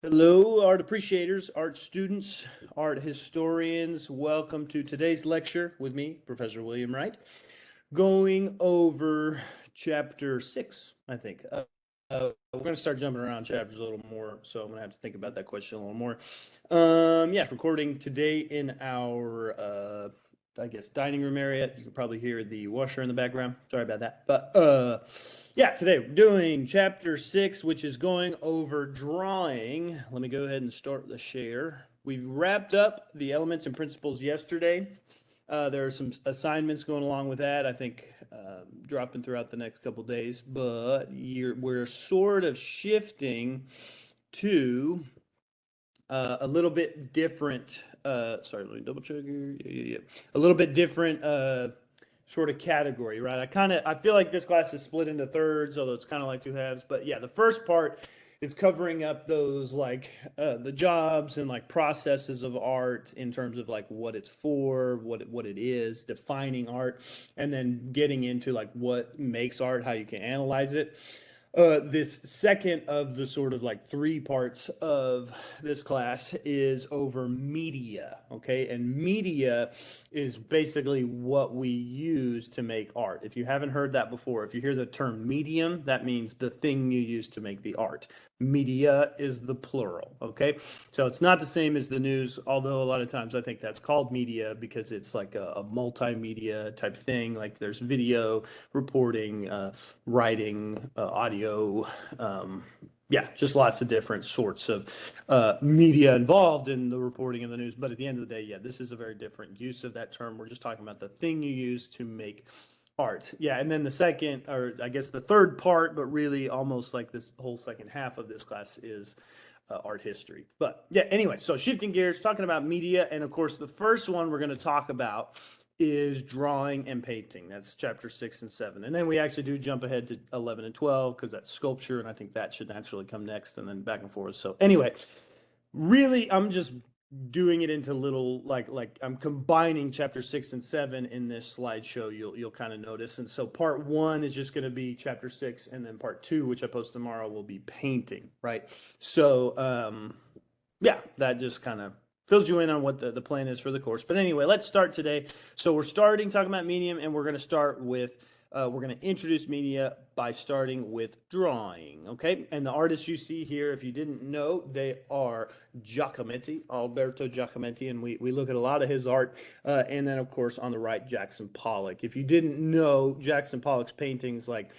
Hello, art appreciators, art students, art historians. Welcome to today's lecture with me, Professor William Wright, going over chapter 6, I think. We're going to start jumping around chapters a little more, so I'm going to have to think about that question a little more. Recording today in our I guess dining room area. You can probably hear the washer in the background. Sorry about that. But today we're doing chapter 6, which is going over drawing. Let me go ahead and start the share. We wrapped up the elements and principles yesterday. There are some assignments going along with that, I think, dropping throughout the next couple days, but we're sort of shifting to a little bit different, sorry, let me double check here. Yeah. A little bit different sort of category, right? I feel like this class is split into thirds, although it's kind of like two halves. But yeah, the first part is covering up those like the jobs and like processes of art in terms of like what it's for, what it is, defining art, and then getting into like what makes art, how you can analyze it. This second of the sort of like three parts of this class is over media, okay? And media is basically what we use to make art. If you haven't heard that before, if you hear the term medium, that means the thing you use to make the art. Media is the plural, okay? So it's not the same as the news, although a lot of times I think that's called media because it's like a multimedia type thing. Like there's video, reporting, writing, audio, just lots of different sorts of media involved in the reporting of the news. But at the end of the day, yeah, this is a very different use of that term. We're just talking about the thing you use to make art. Yeah, and then the second, or I guess the third part, but really almost like this whole second half of this class is art history. But yeah, anyway, so shifting gears, talking about media, and of course the first one we're going to talk about is drawing and painting. That's chapter 6 and 7. And then we actually do jump ahead to 11 and 12 because that's sculpture, and I think that should naturally come next, and then back and forth. So anyway, really, I'm just doing it into little like I'm combining chapter 6 and 7 in this slideshow. You'll kind of notice. And so part 1 is just going to be chapter 6, and then part 2, which I post tomorrow, will be painting, right? So that just kind of fills you in on what the plan is for the course. But anyway, let's start today. So we're starting talking about medium, and we're going to start with we're going to introduce media by starting with drawing, okay? And the artists you see here, if you didn't know, they are Giacometti, Alberto Giacometti, and we look at a lot of his art. And then, of course, on the right, Jackson Pollock. If you didn't know, Jackson Pollock's paintings, like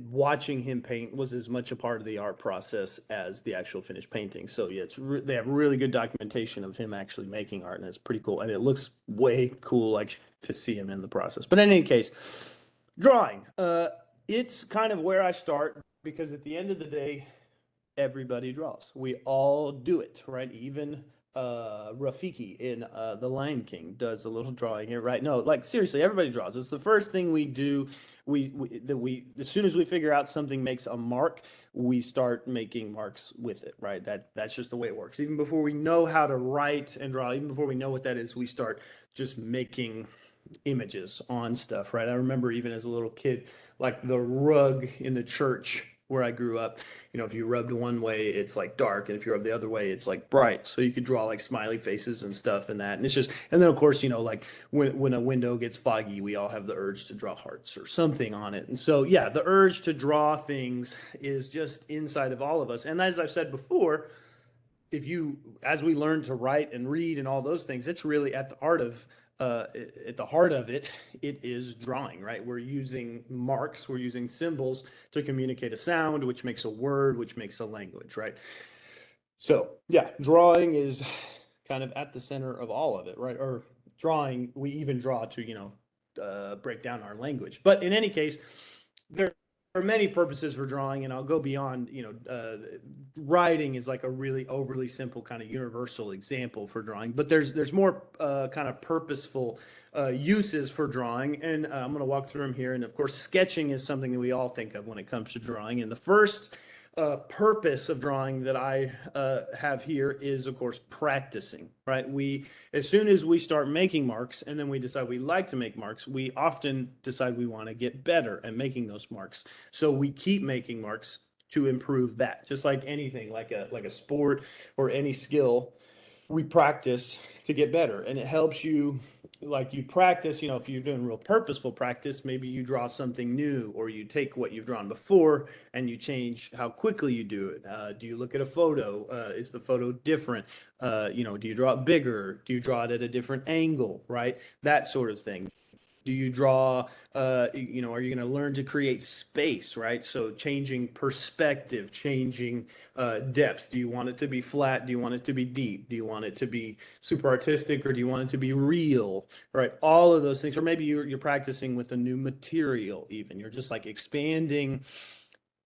watching him paint was as much a part of the art process as the actual finished painting. So yeah, they have really good documentation of him actually making art, and it's pretty cool. And it looks way cool, like to see him in the process. But in any case, drawing. It's kind of where I start because at the end of the day, everybody draws. We all do it, right? Even Rafiki in The Lion King does a little drawing here, right? No, like seriously, everybody draws. It's the first thing we do. We as soon as we figure out something makes a mark, we start making marks with it, right? That's just the way it works. Even before we know how to write and draw, even before we know what that is, we start just making images on stuff, right? I remember even as a little kid, like the rug in the church where I grew up, if you rubbed one way, it's like dark, and if you rub the other way, it's like bright. So you could draw like smiley faces and stuff and that. And it's just, and then of course, like when a window gets foggy, we all have the urge to draw hearts or something on it. And so, yeah, the urge to draw things is just inside of all of us. And as I've said before, as we learn to write and read and all those things, it's really at the heart of it, it is drawing, right? We're using marks, we're using symbols to communicate a sound, which makes a word, which makes a language, right? So yeah, drawing is kind of at the center of all of it, right? Or drawing, we even draw to, break down our language. But in any case, there are many purposes for drawing, and I'll go beyond, writing is like a really overly simple kind of universal example for drawing, but there's more kind of purposeful uses for drawing, and I'm going to walk through them here. And of course, sketching is something that we all think of when it comes to drawing. And the first purpose of drawing that I have here is, of course, practicing, right? As soon as we start making marks and then we decide we like to make marks, we often decide we want to get better at making those marks. So we keep making marks to improve that. Just like anything, like a sport or any skill, we practice to get better, and it helps you. Like you practice, if you're doing real purposeful practice, maybe you draw something new, or you take what you've drawn before and you change how quickly you do it. Do you look at a photo? Is the photo different? Do you draw it bigger? Do you draw it at a different angle? Right, that sort of thing. Do you draw, are you going to learn to create space, right? So changing perspective, changing depth. Do you want it to be flat? Do you want it to be deep? Do you want it to be super artistic, or do you want it to be real, right? All of those things. Or maybe you're practicing with a new material even. You're just like expanding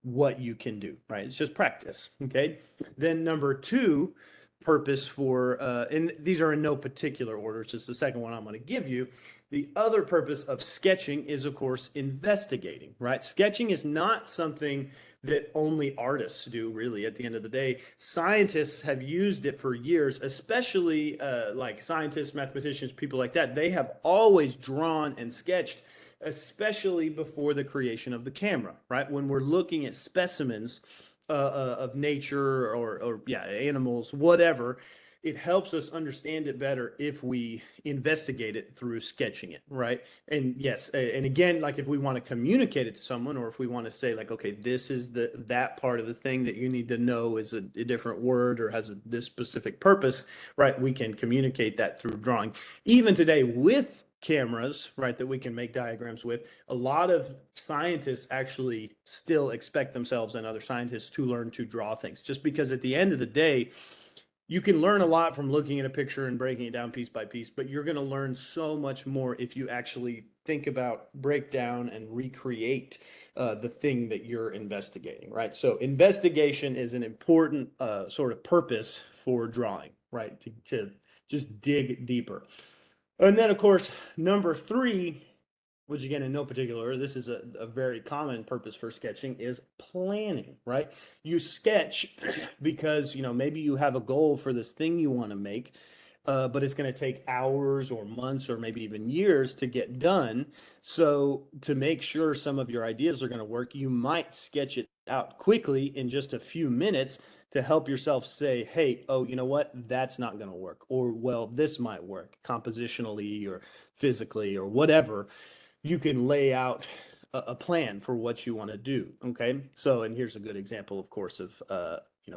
what you can do, right? It's just practice, okay? Then number two, purpose for, and these are in no particular order, it's just the second one I'm going to give you. The other purpose of sketching is, of course, investigating, right? Sketching is not something that only artists do, really, at the end of the day. Scientists have used it for years, especially like scientists, mathematicians, people like that. They have always drawn and sketched, especially before the creation of the camera, right? When we're looking at specimens of nature, or yeah, animals, whatever, it helps us understand it better if we investigate it through sketching it, right? And yes, and again, like if we want to communicate it to someone, or if we want to say like, okay, this is that part of the thing that you need to know is a different word or has this specific purpose, right? We can communicate that through drawing. Even today with cameras, right, that we can make diagrams with, a lot of scientists actually still expect themselves and other scientists to learn to draw things, just because at the end of the day, you can learn a lot from looking at a picture and breaking it down piece by piece, but you're going to learn so much more if you actually think about, break down, and recreate the thing that you're investigating, right? So investigation is an important sort of purpose for drawing, right? To just dig deeper. And then, of course, number three, which again, in no particular order, this is a very common purpose for sketching, is planning, right? You sketch because, maybe you have a goal for this thing you want to make, but it's going to take hours or months or maybe even years to get done. So to make sure some of your ideas are going to work, you might sketch it out quickly in just a few minutes to help yourself say, hey, oh, you know what? That's not going to work. Or, well, this might work compositionally or physically or whatever. You can lay out a plan for what you want to do. Okay. So, and here's a good example, of course, of,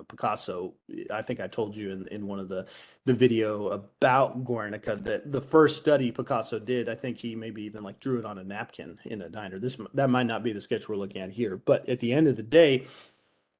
Picasso. I think I told you in one of the video about Guernica that the first study Picasso did, I think he maybe even like drew it on a napkin in a diner. That might not be the sketch we're looking at here, but at the end of the day,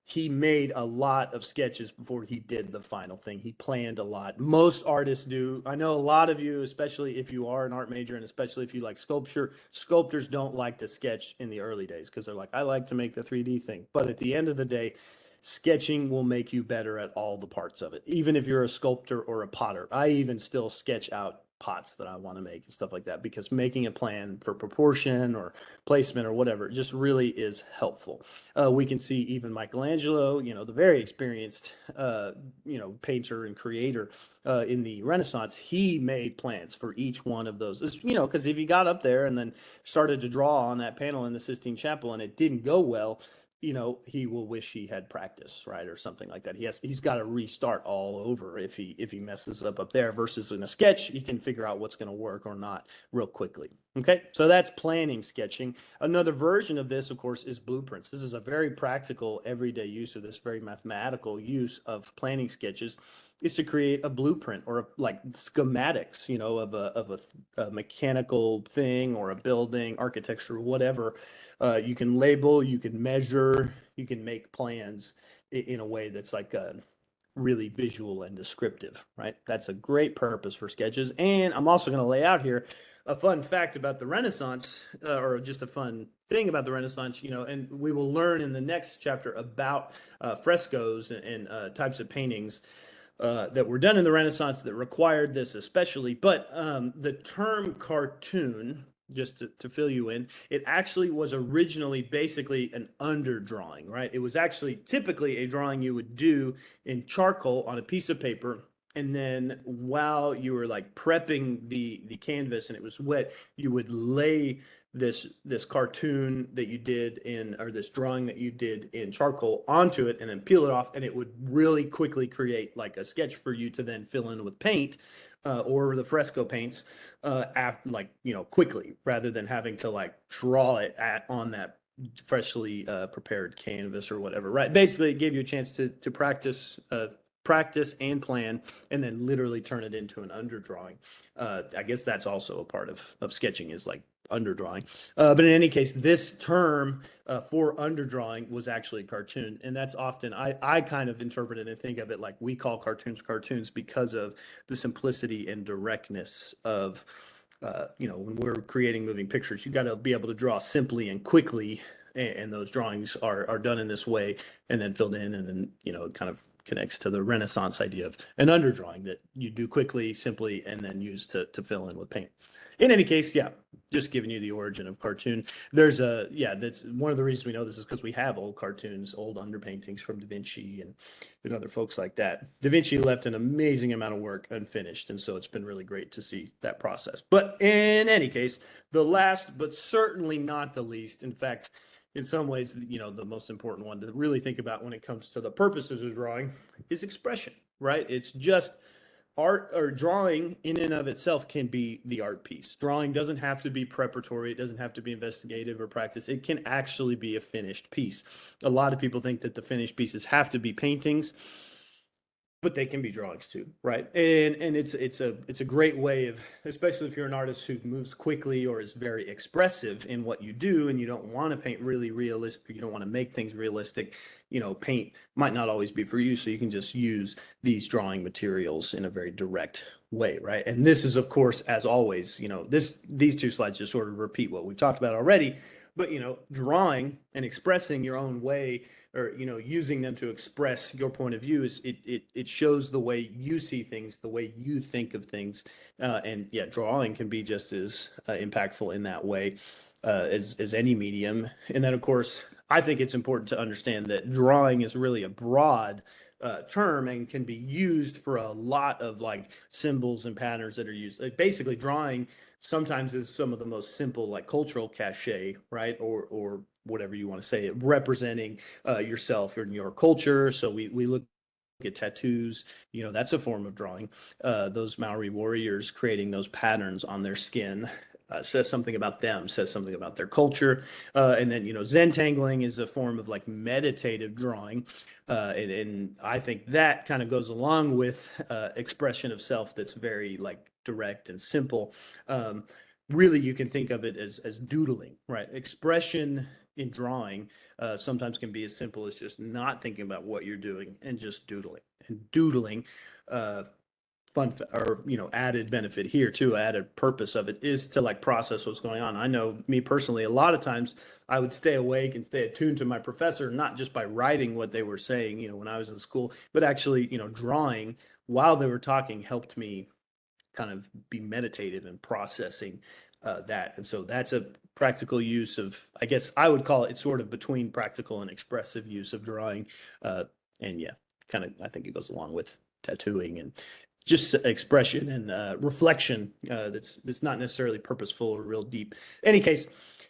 he made a lot of sketches before he did the final thing. He planned a lot. Most artists do. I know a lot of you, especially if you are an art major and especially if you like sculpture, sculptors don't like to sketch in the early days because they're like, I like to make the 3D thing. But at the end of the day, sketching will make you better at all the parts of it. Even if you're a sculptor or a potter, I even still sketch out pots that I want to make and stuff like that, because making a plan for proportion or placement or whatever just really is helpful. We can see even Michelangelo, the very experienced, painter and creator in the Renaissance, he made plans for each one of those. Because if he got up there and then started to draw on that panel in the Sistine Chapel and it didn't go well, he will wish he had practice, right, or something like that. He's got to restart all over if he messes up there. Versus in a sketch, he can figure out what's going to work or not real quickly. Okay, so that's planning sketching. Another version of this, of course, is blueprints. This is a very practical, everyday use of this, very mathematical use of planning sketches, is to create a blueprint or like schematics, of a mechanical thing or a building, architecture, whatever. You can label, you can measure, you can make plans in a way that's like really visual and descriptive, right? That's a great purpose for sketches. And I'm also going to lay out here a fun fact about the Renaissance, or just a fun thing about the Renaissance, and we will learn in the next chapter about frescoes and types of paintings that were done in the Renaissance that required this especially. But the term cartoon, just to fill you in, it actually was originally basically an underdrawing, right? It was actually typically a drawing you would do in charcoal on a piece of paper. And then while you were like prepping the canvas and it was wet, you would lay this cartoon that you did in, or this drawing that you did in charcoal onto it and then peel it off, and it would really quickly create like a sketch for you to then fill in with paint, or the fresco paints, like, quickly, rather than having to like draw it on that freshly prepared canvas or whatever, right? Basically, it gave you a chance to practice and plan, and then literally turn it into an underdrawing. I guess that's also a part of sketching, is like underdrawing. But in any case, this term for underdrawing was actually a cartoon. And that's often, I kind of interpret it and think of it like we call cartoons because of the simplicity and directness of, when we're creating moving pictures, you got to be able to draw simply and quickly. And those drawings are done in this way and then filled in, and then, it kind of connects to the Renaissance idea of an underdrawing that you do quickly, simply, and then use to fill in with paint. In any case, yeah, just giving you the origin of cartoon. That's one of the reasons we know this is because we have old cartoons, old underpaintings from Da Vinci and other folks like that. Da Vinci left an amazing amount of work unfinished, and so it's been really great to see that process. But in any case, the last, but certainly not the least, in fact, in some ways, the most important one to really think about when it comes to the purposes of drawing is expression, right? It's just art, or drawing in and of itself can be the art piece. Drawing doesn't have to be preparatory. It doesn't have to be investigative or practice. It can actually be a finished piece. A lot of people think that the finished pieces have to be paintings, but they can be drawings too, right? And it's a great way of, especially if you're an artist who moves quickly or is very expressive in what you do, and you don't want to paint really realistic, you don't want to make things realistic, paint might not always be for you, so you can just use these drawing materials in a very direct way, right? And this is, of course, as always, these two slides just sort of repeat what we've talked about already, but drawing and expressing your own way, or using them to express your point of view, is it shows the way you see things, the way you think of things, and yeah, drawing can be just as impactful in that way as any medium. And then, of course, I think it's important to understand that drawing is really a broad term and can be used for a lot of like symbols and patterns that are used. Like, basically, drawing sometimes is some of the most simple, like, cultural cachet, right? Or whatever you want to say, it representing yourself or your culture. So we look at tattoos, that's a form of drawing. Those Maori warriors creating those patterns on their skin says something about them, says something about their culture. And then, Zentangling is a form of like meditative drawing. And I think that kind of goes along with expression of self that's very like direct and simple. Really, you can think of it as doodling, right? Expression in drawing sometimes can be as simple as just not thinking about what you're doing and just doodling. And doodling, added benefit here too, added purpose of it is to like process what's going on. I know me personally, a lot of times I would stay awake and stay attuned to my professor, not just by writing what they were saying, when I was in school, but actually, drawing while they were talking helped me kind of be meditative and processing that. And so that's a practical use of, I guess I would call it sort of between practical and expressive use of drawing. And yeah, kind of, I think it goes along with tattooing and just expression and reflection that's not necessarily purposeful or real deep. Any case,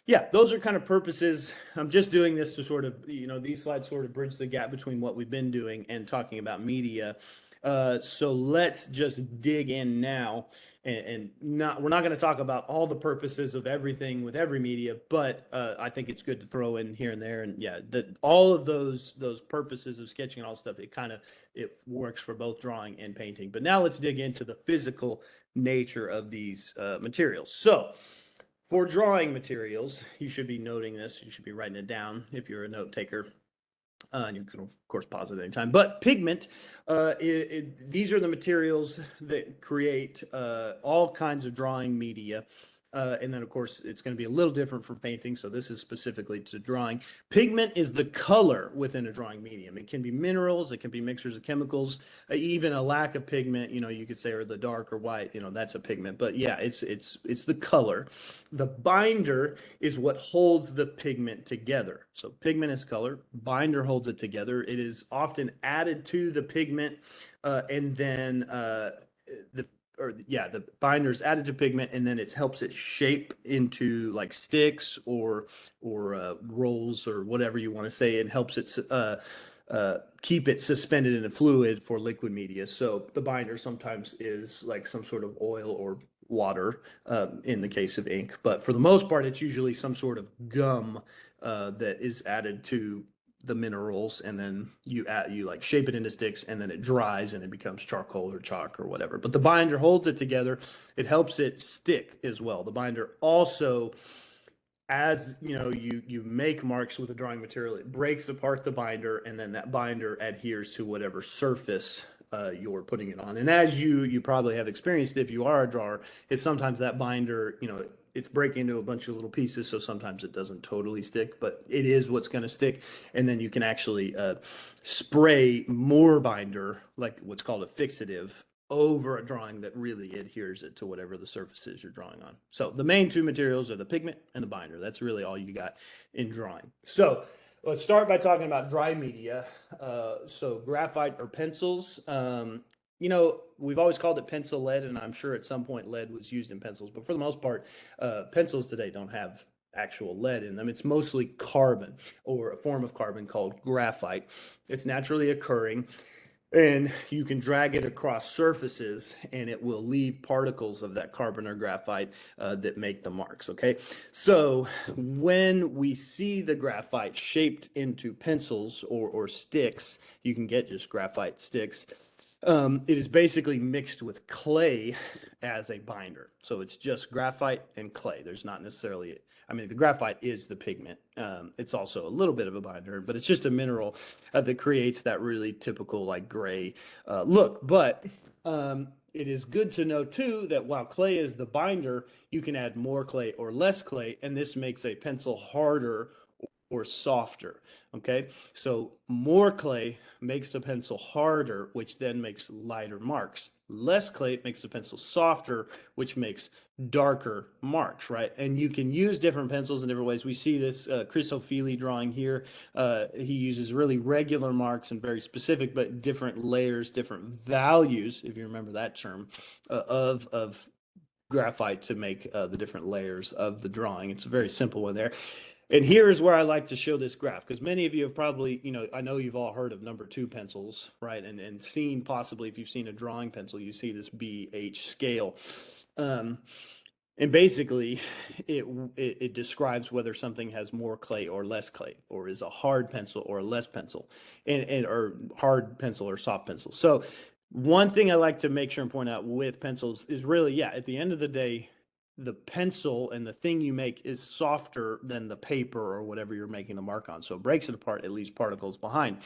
yeah, those are kind of purposes. I'm just doing this to sort of, these slides sort of bridge the gap between what we've been doing and talking about media. So let's just dig in now, and we're not going to talk about all the purposes of everything with every media, but I think it's good to throw in here and there. And yeah, all of those purposes of sketching and all stuff, it works for both drawing and painting. But now let's dig into the physical nature of these materials. So for drawing materials, you should be noting this. You should be writing it down if you're a note taker. And you can, of course, pause at any time. But pigment, these are the materials that create all kinds of drawing media. And then, of course, it's going to be a little different for painting. So this is specifically to drawing. Pigment is the color within a drawing medium. It can be minerals. It can be mixtures of chemicals. Even a lack of pigment, you could say, or the dark or white, that's a pigment. But yeah, it's the color. The binder is what holds the pigment together. So pigment is color. Binder holds it together. It is often added to the pigment, and then the binder's added to pigment, and then it helps it shape into like sticks or rolls or whatever you want to say, and helps it keep it suspended in a fluid for liquid media. So the binder sometimes is like some sort of oil or water in the case of ink, but for the most part, it's usually some sort of gum that is added to the minerals, and then you like shape it into sticks, and then it dries and it becomes charcoal or chalk or whatever. But the binder holds it together. It helps it stick as well. The binder also, as you make marks with the drawing material, it breaks apart the binder, and then that binder adheres to whatever surface you're putting it on. And as you probably have experienced, if you are a drawer, is sometimes that binder, it's breaking into a bunch of little pieces, so sometimes it doesn't totally stick, but it is what's going to stick. And then you can actually spray more binder, like what's called a fixative, over a drawing that really adheres it to whatever the surface is you're drawing on. So the main two materials are the pigment and the binder. That's really all you got in drawing. So let's start by talking about dry media. So graphite or pencils. We've always called it pencil lead, and I'm sure at some point lead was used in pencils, but for the most part, pencils today don't have actual lead in them. It's mostly carbon, or a form of carbon called graphite. It's naturally occurring, and you can drag it across surfaces, and it will leave particles of that carbon or graphite that make the marks. Okay, so when we see the graphite shaped into pencils or sticks, you can get just graphite sticks. It is basically mixed with clay as a binder. So it's just graphite and clay. There's not necessarily, the graphite is the pigment. It's also a little bit of a binder, but it's just a mineral that creates that really typical like gray look. But it is good to know too that while clay is the binder, you can add more clay or less clay, and this makes a pencil harder or softer. Okay, so more clay makes the pencil harder, which then makes lighter marks. Less clay makes the pencil softer, which makes darker marks, right? And you can use different pencils in different ways. We see this Chris O'Feely drawing here. He uses really regular marks and very specific, but different layers, different values, if you remember that term, of graphite to make the different layers of the drawing. It's a very simple one there. And here is where I like to show this graph, because many of you have probably, I know you've all heard of number 2 pencils, right? And seen, possibly, if you've seen a drawing pencil, you see this BH scale. And basically, it describes whether something has more clay or less clay, or is a hard pencil or a less pencil, or hard pencil or soft pencil. So one thing I like to make sure and point out with pencils is really, at the end of the day, the pencil and the thing you make is softer than the paper or whatever you're making the mark on. So it breaks it apart, it leaves particles behind.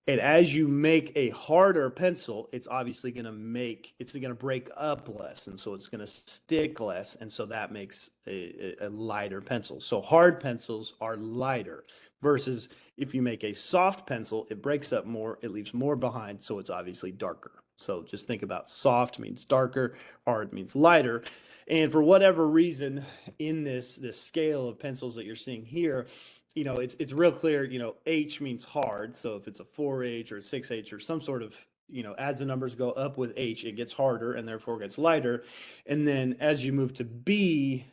And as you make a harder pencil, it's obviously going to break up less. And so it's going to stick less. And so that makes a lighter pencil. So hard pencils are lighter, versus if you make a soft pencil, it breaks up more, it leaves more behind. So it's obviously darker. So just think about soft means darker, hard means lighter. And for whatever reason, in this scale of pencils that you're seeing here, it's real clear, H means hard. So if it's a 4H or a 6H or some sort of, as the numbers go up with H, it gets harder and therefore gets lighter. And then as you move to B,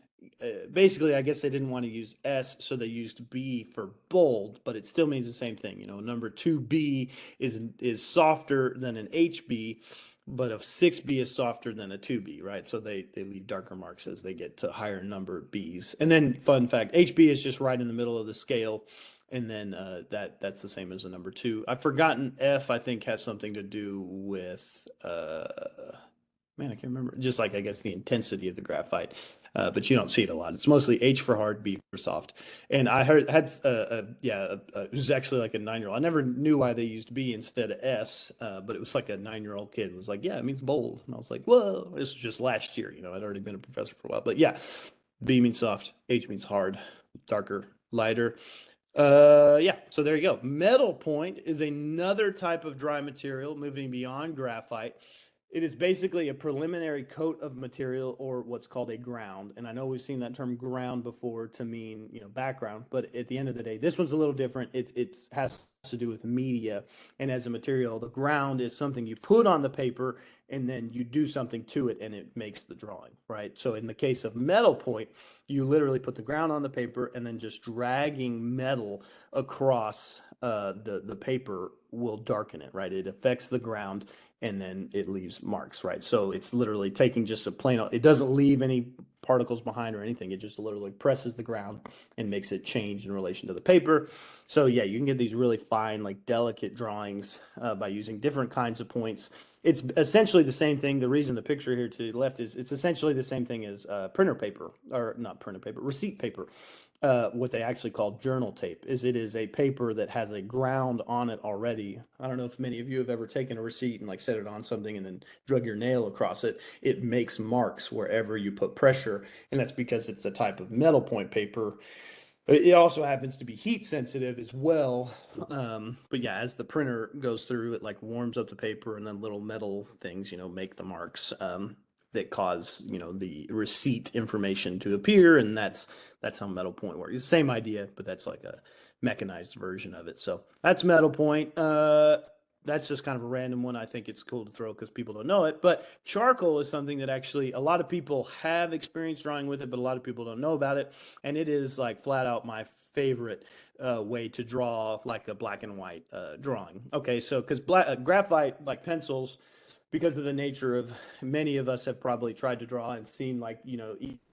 basically, I guess they didn't want to use S, so they used B for bold, but it still means the same thing. Number 2B is softer than an HB, but a 6B is softer than a 2B, right? So they leave darker marks as they get to higher number Bs. And then, fun fact, HB is just right in the middle of the scale, and then that's the same as a number 2. I've forgotten F, I think, has something to do with man, I can't remember. Just like, I guess, the intensity of the graphite, but you don't see it a lot. It's mostly H for hard, B for soft. And I it was actually like a 9-year-old. I never knew why they used B instead of S, but it was like a 9-year-old kid was like, it means bold. And I was like, whoa, this was just last year. I'd already been a professor for a while. But B means soft, H means hard, darker, lighter. So there you go. Metal point is another type of dry material moving beyond graphite. It is basically a preliminary coat of material, or what's called a ground. And I know we've seen that term ground before to mean, background, but at the end of the day, this one's a little different. It has to do with media and as a material. The ground is something you put on the paper and then you do something to it and it makes the drawing, right? So in the case of metal point, you literally put the ground on the paper and then just dragging metal across the paper will darken it, right? It affects the ground and then it leaves marks, right? So it's literally taking just a plain, it doesn't leave any particles behind or anything. It just literally presses the ground and makes it change in relation to the paper. So yeah, you can get these really fine, like delicate drawings by using different kinds of points. It's essentially the same thing. The reason the picture here to the left is it's essentially the same thing as printer paper, or not printer paper, receipt paper. What they actually call journal tape is it is a paper that has a ground on it already. I don't know if many of you have ever taken a receipt and like set it on something and then drug your nail across it. It makes marks wherever you put pressure, and that's because it's a type of metal point paper. It also happens to be heat sensitive as well. But yeah, as the printer goes through, it like warms up the paper and then little metal things, make the marks that cause, the receipt information to appear. And that's how metal point works. It's the same idea, but that's like a mechanized version of it. So that's metal point. That's just kind of a random one. I think it's cool to throw because people don't know it. But charcoal is something that actually a lot of people have experience drawing with it, but a lot of people don't know about it. And it is like flat out my favorite way to draw like a black and white drawing. Okay, so because graphite, like pencils, because of the nature of many of us have probably tried to draw and seen like,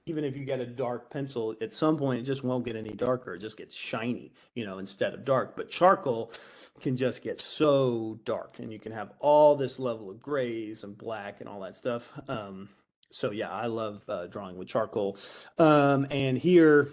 even if you get a dark pencil, at some point it just won't get any darker. It just gets shiny, instead of dark. But charcoal can just get so dark and you can have all this level of grays and black and all that stuff. So yeah, I love drawing with charcoal. And here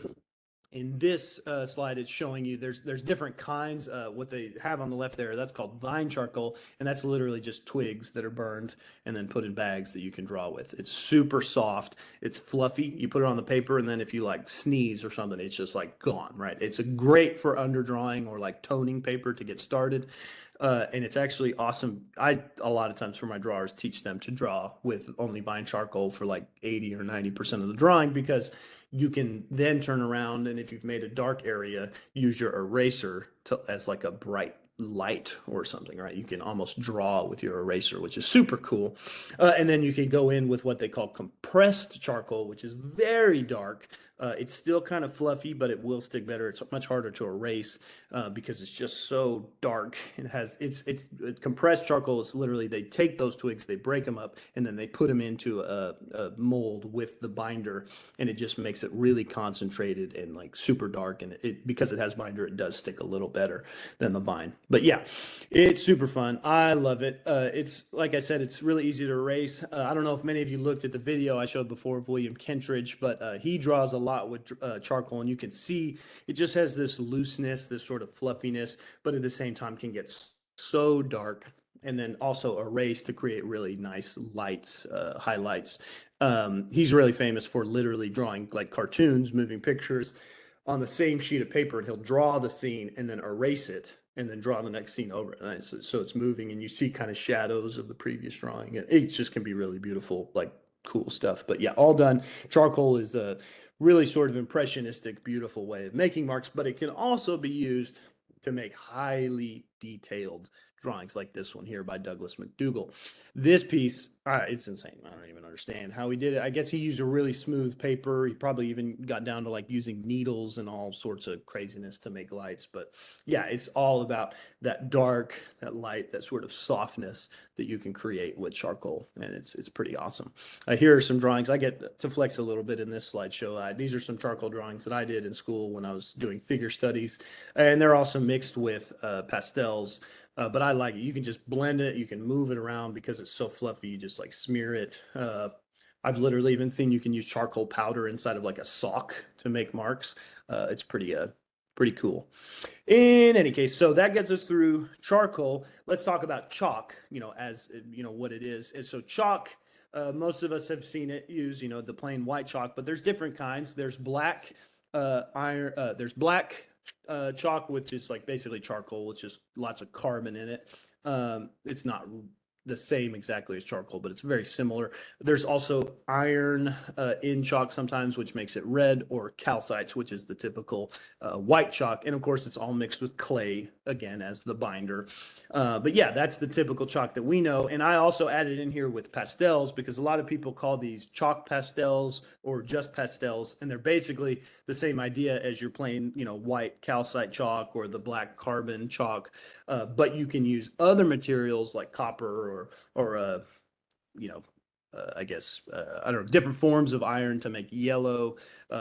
in this slide, it's showing you there's different kinds. What they have on the left there, that's called vine charcoal, and that's literally just twigs that are burned and then put in bags that you can draw with. It's super soft. It's fluffy. You put it on the paper, and then if you like sneeze or something, it's just like gone, right? It's a great for underdrawing or like toning paper to get started. And it's actually awesome. A lot of times for my drawers, teach them to draw with only vine charcoal for like 80 or 90% of the drawing, because you can then turn around and if you've made a dark area, use your eraser as like a bright light or something, right? You can almost draw with your eraser, which is super cool. And then you can go in with what they call compressed charcoal, which is very dark. It's still kind of fluffy, but it will stick better. It's much harder to erase because it's just so dark. It's compressed charcoal is literally they take those twigs, they break them up, and then they put them into a mold with the binder, and it just makes it really concentrated and like super dark. And because it has binder, it does stick a little better than the vine. But yeah, it's super fun. I love it. It's like I said, it's really easy to erase. I don't know if many of you looked at the video I showed before of William Kentridge, but he draws a lot with charcoal, and you can see it just has this looseness, this sort of fluffiness, but at the same time can get so dark and then also erase to create really nice lights, highlights. He's really famous for literally drawing like cartoons, moving pictures on the same sheet of paper, and he'll draw the scene and then erase it and then draw the next scene over it. So it's moving and you see kind of shadows of the previous drawing. It just can be really beautiful, like cool stuff. But yeah, all done. Charcoal is a really sort of impressionistic, beautiful way of making marks, but it can also be used to make highly detailed drawings like this one here by Douglas McDougall. This piece, it's insane. I don't even understand how he did it. I guess he used a really smooth paper. He probably even got down to like using needles and all sorts of craziness to make lights. But yeah, it's all about that dark, that light, that sort of softness that you can create with charcoal. And it's pretty awesome. Here are some drawings. I get to flex a little bit in this slideshow. These are some charcoal drawings that I did in school when I was doing figure studies. And they're also mixed with pastels. But I like it. You can just blend it. You can move it around because it's so fluffy. You just like smear it. I've literally even seen you can use charcoal powder inside of like a sock to make marks. It's pretty cool. In any case, so that gets us through charcoal. Let's talk about chalk, as what it is. And so chalk, most of us have seen it used, the plain white chalk, but there's different kinds. There's black there's black chalk, which is like basically charcoal, which is lots of carbon in it. It's not the same exactly as charcoal, but it's very similar. There's also iron in chalk sometimes, which makes it red, or calcites, which is the typical white chalk. And of course, it's all mixed with clay again as the binder. But yeah, that's the typical chalk that we know. And I also added in here with pastels because a lot of people call these chalk pastels or just pastels, and they're basically the same idea as your plain, white calcite chalk or the black carbon chalk. But you can use other materials like copper or you know, I guess, I don't know, different forms of iron to make yellow.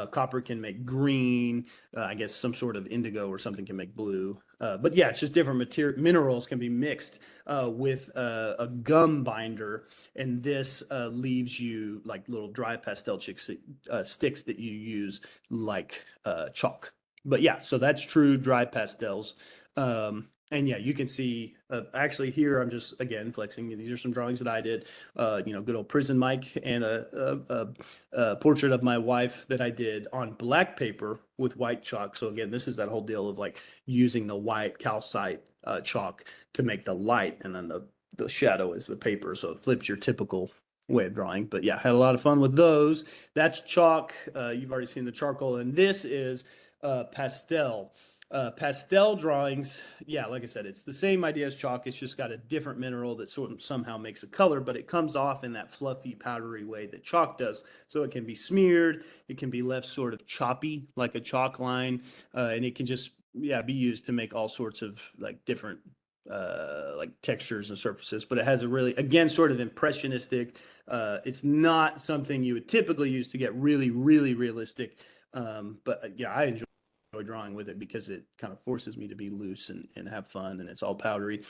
Copper can make green. I guess some sort of indigo or something can make blue. But yeah, it's just different minerals can be mixed with a gum binder. And this leaves you like little dry pastel sticks that you use like chalk. But yeah, so that's true dry pastels. And yeah, you can see actually here, I'm just again flexing. These are some drawings that I did, good old prison Mike and a portrait of my wife that I did on black paper with white chalk. So again, this is that whole deal of like using the white calcite chalk to make the light, and then the shadow is the paper. So it flips your typical way of drawing. But yeah, had a lot of fun with those. That's chalk. You've already seen the charcoal, and this is pastel. Pastel drawings, yeah, like I said, it's the same idea as chalk. It's just got a different mineral that sort of somehow makes a color, but it comes off in that fluffy, powdery way that chalk does. So it can be smeared, it can be left sort of choppy, like a chalk line, and it can just, yeah, be used to make all sorts of like different like textures and surfaces. But it has a really, again, sort of impressionistic. It's not something you would typically use to get really, really realistic. But yeah, I enjoy drawing with it because it kind of forces me to be loose and have fun, and it's all powdery.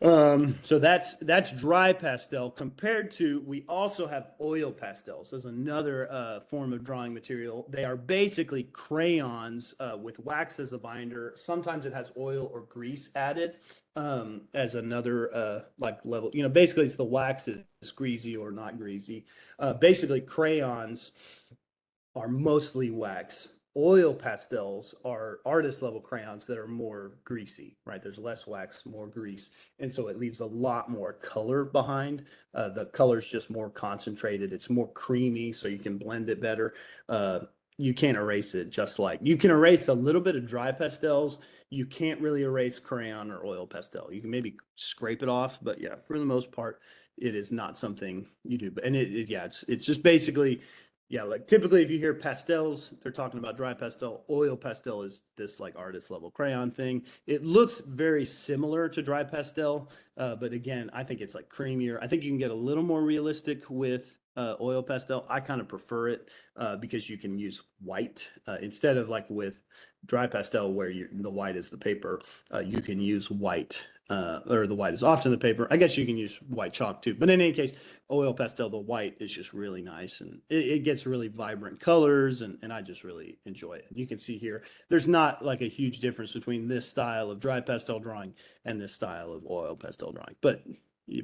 So that's dry pastel. Compared to, we also have oil pastels as another form of drawing material. They are basically crayons with wax as a binder. Sometimes it has oil or grease added as another like level. Basically it's the wax is greasy or not greasy. Basically crayons are mostly wax. Oil pastels are artist level crayons that are more greasy, right? There's less wax, more grease. And so it leaves a lot more color behind. The color's just more concentrated. It's more creamy, so you can blend it better. You can't erase it just like you can erase a little bit of dry pastels. You can't really erase crayon or oil pastel. You can maybe scrape it off, but yeah, for the most part, it is not something you do. And it's just basically, yeah, like typically if you hear pastels, they're talking about dry pastel. Oil pastel is this like artist level crayon thing. It looks very similar to dry pastel, but again, I think it's like creamier. I think you can get a little more realistic with oil pastel. I kind of prefer it because you can use white instead of like with dry pastel where the white is the paper. You can use white or the white is often the paper. I guess you can use white chalk too, but in any case, oil pastel, the white is just really nice, and it gets really vibrant colors, and I just really enjoy it. You can see here, there's not like a huge difference between this style of dry pastel drawing and this style of oil pastel drawing, but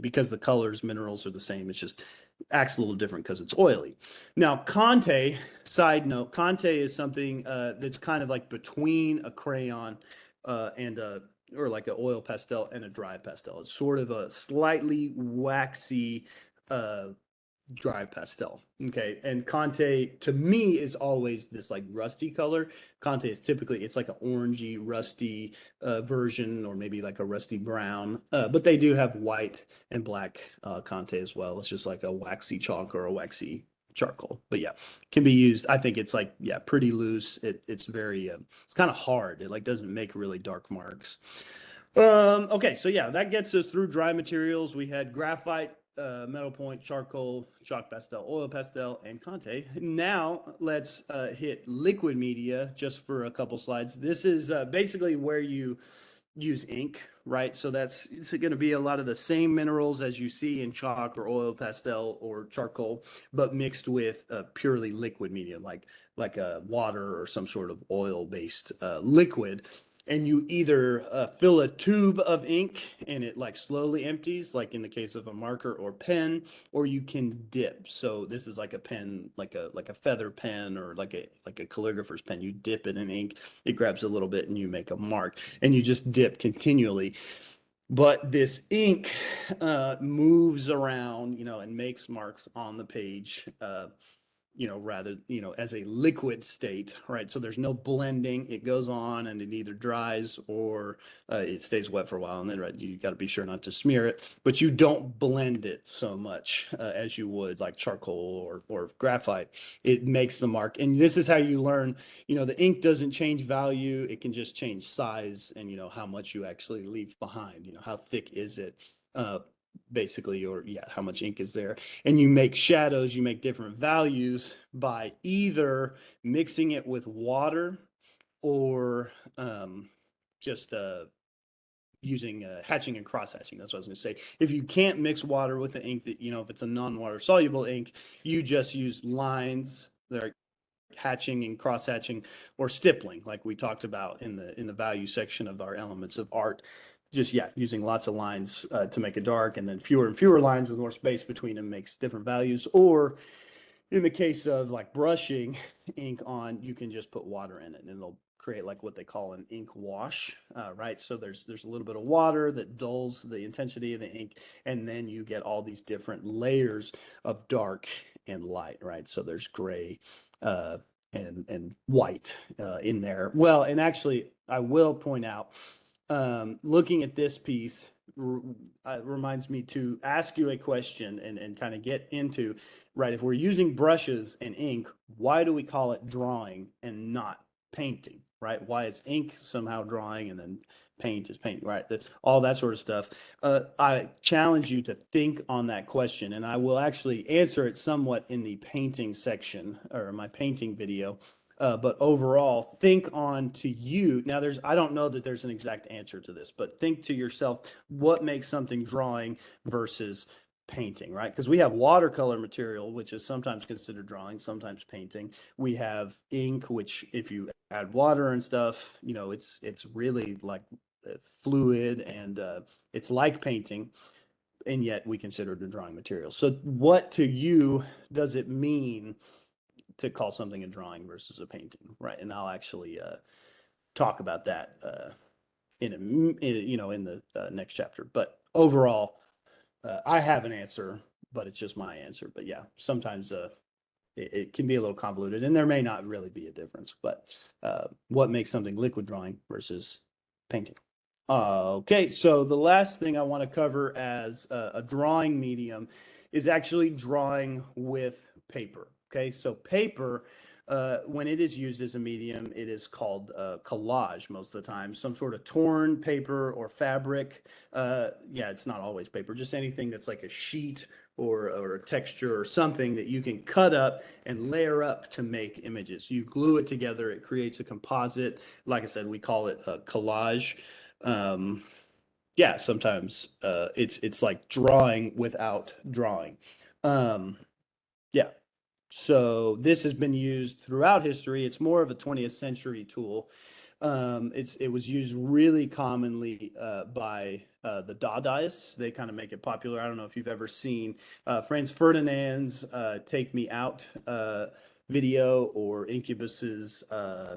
because the colors, minerals are the same, it's just acts a little different because it's oily. Now, Conte, side note, Conte is something that's kind of like between a crayon and a or like an oil pastel and a dry pastel. It's sort of a slightly waxy dry pastel. Okay. And Conte to me is always this like rusty color. Conte is typically, it's like an orangey, rusty version, or maybe like a rusty brown. But they do have white and black Conte as well. It's just like a waxy chalk or a waxy charcoal. But yeah, can be used. I think it's like, yeah, pretty loose. It's very it's kind of hard. It like doesn't make really dark marks. Okay, so yeah, that gets us through dry materials. We had graphite, metal point, charcoal, chalk pastel, oil pastel, and Conte. Now let's hit liquid media just for a couple slides. This is basically where you use ink, right? So it's going to be a lot of the same minerals as you see in chalk or oil pastel or charcoal, but mixed with purely liquid media, like water or some sort of oil-based liquid. And you either fill a tube of ink and it like slowly empties, like in the case of a marker or pen, or you can dip. So this is like a pen, like a feather pen or like a calligrapher's pen. You dip it in ink, it grabs a little bit, and you make a mark, and you just dip continually. But this ink moves around, and makes marks on the page. rather, as a liquid state, right? So there's no blending. It goes on and it either dries or it stays wet for a while. And then, right, you got to be sure not to smear it, but you don't blend it so much as you would like charcoal or graphite. It makes the mark. And this is how you learn, the ink doesn't change value. It can just change size and, how much you actually leave behind, how thick is it? Basically, or yeah, how much ink is there. And you make shadows, you make different values by either mixing it with water or just using hatching and cross hatching. That's what I was going to say. If you can't mix water with the ink, that if it's a non-water soluble ink, you just use lines that are hatching and cross hatching or stippling, like we talked about in the value section of our elements of art. Just using lots of lines to make a dark, and then fewer and fewer lines with more space between them makes different values. Or in the case of like brushing ink on, you can just put water in it and it'll create like what they call an ink wash, right? So there's a little bit of water that dulls the intensity of the ink, and then you get all these different layers of dark and light, right? So there's gray uh, and white in there. Well, and actually, I will point out, looking at this piece reminds me to ask you a question and kind of get into, right, if we're using brushes and ink, why do we call it drawing and not painting, right? Why is ink somehow drawing and then paint is painting, right? All that sort of stuff. I challenge you to think on that question, and I will actually answer it somewhat in the painting section or my painting video. But overall, think on to you. Now, I don't know that there's an exact answer to this, but think to yourself, what makes something drawing versus painting, right? Because we have watercolor material, which is sometimes considered drawing, sometimes painting. We have ink, which if you add water and stuff, it's really like fluid and it's like painting, and yet we consider it a drawing material. So what to you does it mean to call something a drawing versus a painting, right? And I'll actually talk about that in the next chapter. But overall, I have an answer, but it's just my answer. But yeah, sometimes it can be a little convoluted, and there may not really be a difference. But what makes something liquid drawing versus painting? Okay, so the last thing I want to cover as a drawing medium is actually drawing with paper. Okay, so paper, when it is used as a medium, it is called collage most of the time. Some sort of torn paper or fabric. Yeah, it's not always paper, just anything that's like a sheet or a texture or something that you can cut up and layer up to make images. You glue it together, it creates a composite. Like I said, we call it a collage. Um, yeah, sometimes it's like drawing without drawing. Um, yeah. So this has been used throughout history. It's more of a 20th century tool. It was used really commonly by the Dadaists. They kind of make it popular. I don't know if you've ever seen Franz Ferdinand's "Take Me Out" video or Incubus's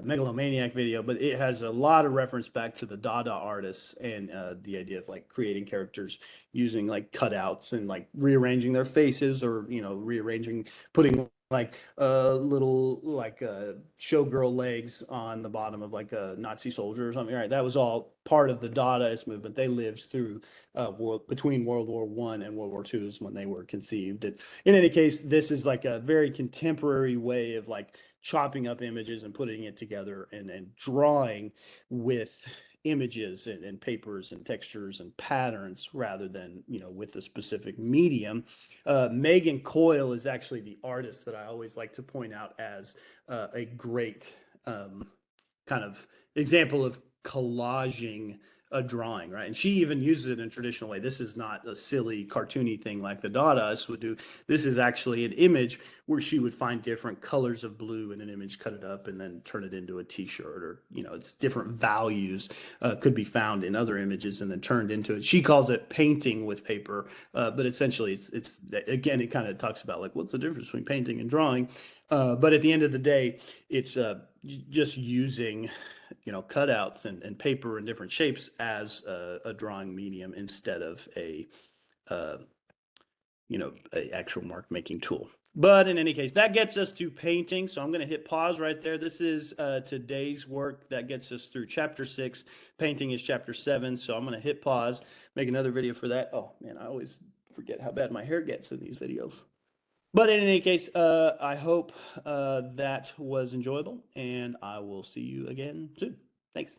Megalomaniac video, but it has a lot of reference back to the Dada artists and the idea of like creating characters using like cutouts and like rearranging their faces or putting like little like showgirl legs on the bottom of like a Nazi soldier or something. Right, that was all part of the Dadaist movement. They lived through between World War I and World War II is when they were conceived. And in any case, this is like a very contemporary way of like chopping up images and putting it together and drawing with images and papers and textures and patterns rather than with the specific medium. Megan Coyle is actually the artist that I always like to point out as a great kind of example of collaging a drawing, right? And she even uses it in a traditional way. This is not a silly cartoony thing like the Dadaists would do. This is actually an image where she would find different colors of blue in an image, cut it up, and then turn it into a T-shirt, or it's different values could be found in other images and then turned into it. She calls it painting with paper, but essentially, it's again, it kind of talks about like what's the difference between painting and drawing. But at the end of the day, it's just using cutouts and paper in different shapes as a drawing medium instead of a actual mark making tool. But in any case, that gets us to painting. So I'm going to hit pause right there. This is today's work that gets us through chapter 6. Painting is chapter 7. So I'm going to hit pause, make another video for that. Oh, man, I always forget how bad my hair gets in these videos. But in any case, I hope that was enjoyable, and I will see you again soon. Thanks.